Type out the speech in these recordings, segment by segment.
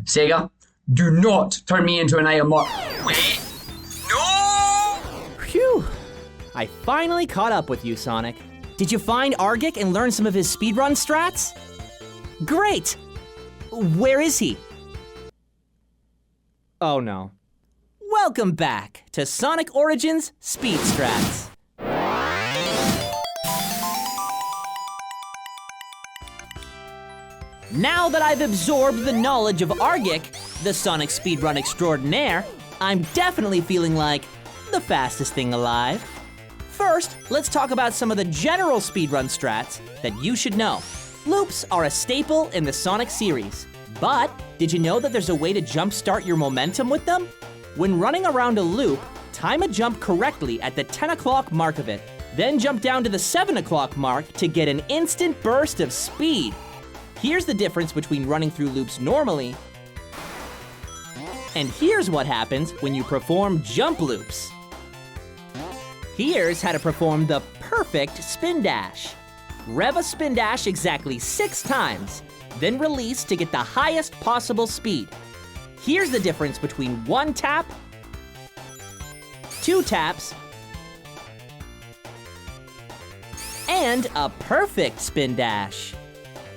Sega, do not turn me into an item mod. Wait, no! Phew! I finally caught up with you, Sonic. Did you find Argick and learn some of his speedrun strats? Great! Where is he? Oh no. Welcome back to Sonic Origins Speed Strats. Now that I've absorbed the knowledge of Argick, the Sonic speedrun extraordinaire, I'm definitely feeling like the fastest thing alive. First, let's talk about some of the general speedrun strats that you should know. Loops are a staple in the Sonic series, but did you know that there's a way to jumpstart your momentum with them? When running around a loop, time a jump correctly at the 10 o'clock mark of it, then jump down to the 7 o'clock mark to get an instant burst of speed. Here's the difference between running through loops normally, and here's what happens when you perform jump loops. Here's how to perform the perfect spin dash. Rev a spin dash exactly 6 times, then release to get the highest possible speed. Here's the difference between 1 tap, 2 taps, and a perfect spin dash.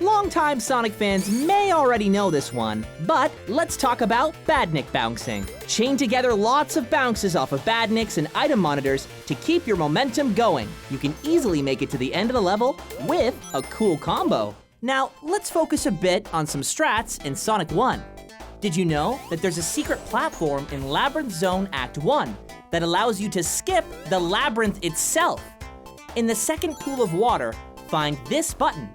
Longtime Sonic fans may already know this one, but let's talk about Badnik bouncing. Chain together lots of bounces off of Badniks and item monitors to keep your momentum going. You can easily make it to the end of the level with a cool combo. Now, let's focus a bit on some strats in Sonic 1. Did you know that there's a secret platform in Labyrinth Zone Act 1 that allows you to skip the labyrinth itself? In the second pool of water, find this button.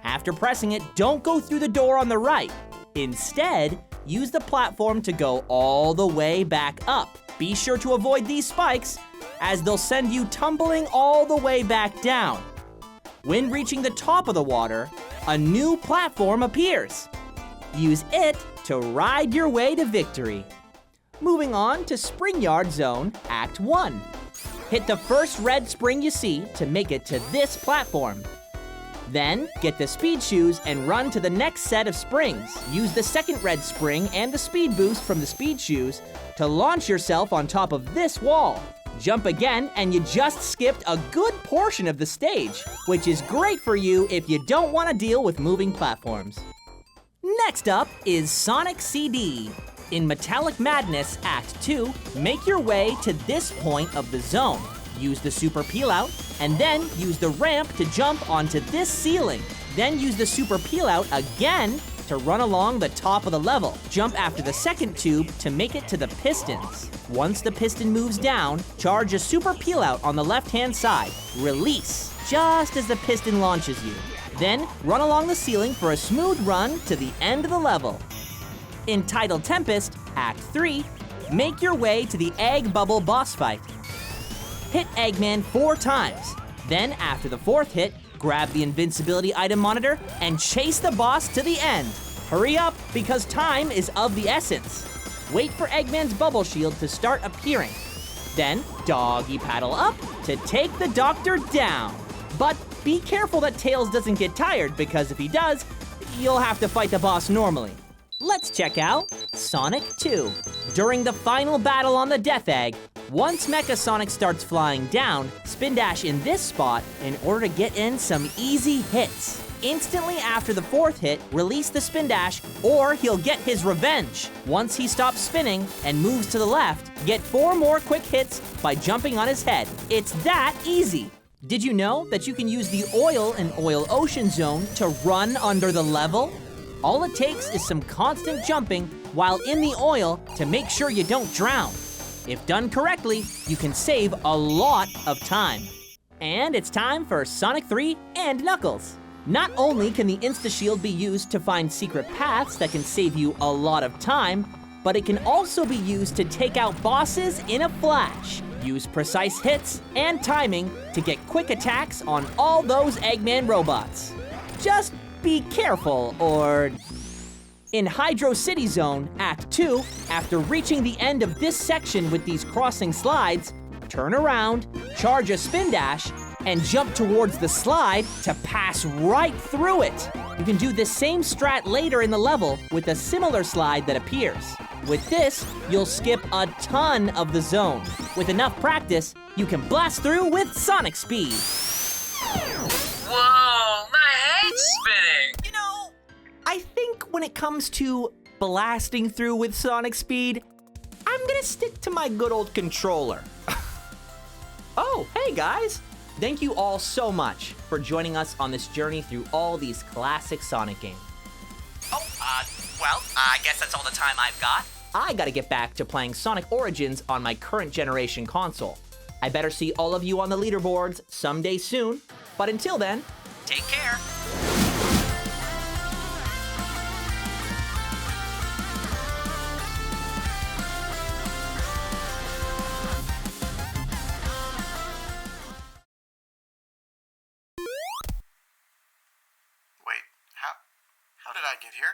After pressing it, don't go through the door on the right. Instead, use the platform to go all the way back up. Be sure to avoid these spikes, as they'll send you tumbling all the way back down. When reaching the top of the water, a new platform appears. Use it to ride your way to victory. Moving on to Spring Yard Zone, Act 1. Hit the first red spring you see to make it to this platform. Then, get the speed shoes and run to the next set of springs. Use the second red spring and the speed boost from the speed shoes to launch yourself on top of this wall. Jump again and you just skipped a good portion of the stage, which is great for you if you don't want to deal with moving platforms. Next up is Sonic CD. In Metallic Madness Act 2, make your way to this point of the zone. Use the super peel out, and then use the ramp to jump onto this ceiling. Then use the super peel out again to run along the top of the level. Jump after the second tube to make it to the pistons. Once the piston moves down, charge a super peel out on the left-hand side. Release, just as the piston launches you. Then run along the ceiling for a smooth run to the end of the level. In Tidal Tempest, Act 3, make your way to the Egg Bubble boss fight. Hit Eggman 4 times. Then, after the 4th hit, grab the invincibility item monitor and chase the boss to the end. Hurry up, because time is of the essence. Wait for Eggman's bubble shield to start appearing. Then, doggy paddle up to take the Doctor down. But be careful that Tails doesn't get tired, because if he does, you'll have to fight the boss normally. Let's check out Sonic 2. During the final battle on the Death Egg, once Mecha Sonic starts flying down, spin dash in this spot in order to get in some easy hits. Instantly after the 4th hit, release the spin dash or he'll get his revenge. Once he stops spinning and moves to the left, get 4 more quick hits by jumping on his head. It's that easy. Did you know that you can use the oil in Oil Ocean Zone to run under the level? All it takes is some constant jumping while in the oil to make sure you don't drown. If done correctly, you can save a lot of time. And it's time for Sonic 3 and Knuckles. Not only can the Insta-Shield be used to find secret paths that can save you a lot of time, but it can also be used to take out bosses in a flash. Use precise hits and timing to get quick attacks on all those Eggman robots. Just be careful, or... In Hydro City Zone, Act 2, after reaching the end of this section with these crossing slides, turn around, charge a spin dash, and jump towards the slide to pass right through it. You can do this same strat later in the level with a similar slide that appears. With this, you'll skip a ton of the zone. With enough practice, you can blast through with sonic speed. Whoa, my head's spinning! You know, I think when it comes to blasting through with sonic speed, I'm gonna stick to my good old controller. Oh, hey guys! Thank you all so much for joining us on this journey through all these classic Sonic games. Well, I guess that's all the time I've got. I gotta get back to playing Sonic Origins on my current generation console. I better see all of you on the leaderboards someday soon, but until then, take care. Wait, how did I get here?